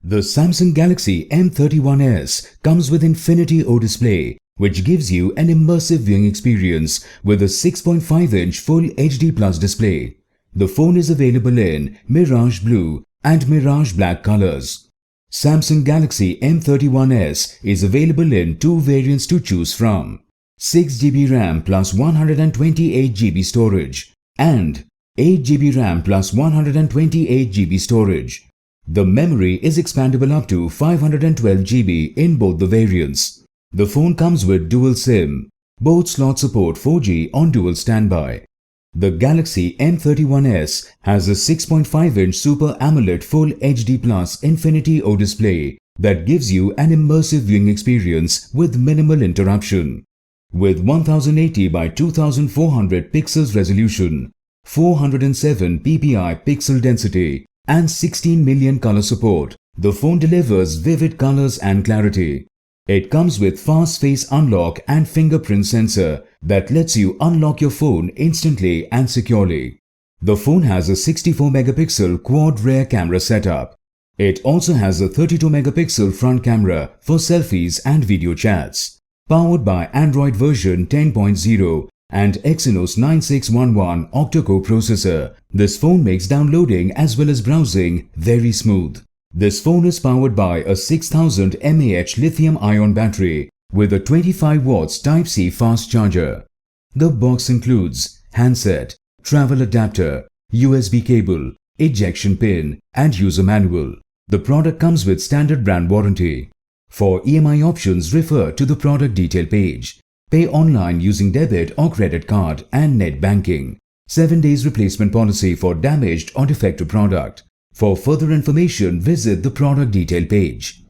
The Samsung Galaxy M31s comes with Infinity O display, which gives you an immersive viewing experience with a 6.5-inch Full HD Plus display. The phone is available in Mirage Blue and Mirage Black colors. Samsung Galaxy M31s is available in two variants to choose from: 6GB RAM plus 128GB storage and 8GB RAM plus 128GB storage. The memory is expandable up to 512GB in both the variants. The phone comes with dual SIM. Both slots support 4G on dual standby. The Galaxy M31s has a 6.5-inch Super AMOLED Full HD Plus Infinity O display that gives you an immersive viewing experience with minimal interruption. With 1080 by 2400 pixels resolution, 407 ppi pixel density, and 16 million color support, the phone delivers vivid colors and clarity. It comes with fast face unlock and fingerprint sensor that lets you unlock your phone instantly and securely. The phone has a 64-megapixel quad rear camera setup. It also has a 32-megapixel front camera for selfies and video chats. Powered by Android version 10.0 and Exynos 9611 octa-core processor, this phone makes downloading as well as browsing very smooth. This phone is powered by a 6000 mAh lithium-ion battery with a 25 watts Type-C fast charger. The box includes handset, travel adapter, USB cable, ejection pin, and user manual. The product comes with standard brand warranty. For EMI options, refer to the product detail page. Pay online using debit or credit card and net banking. 7 days replacement policy for damaged or defective product. For further information, visit the product detail page.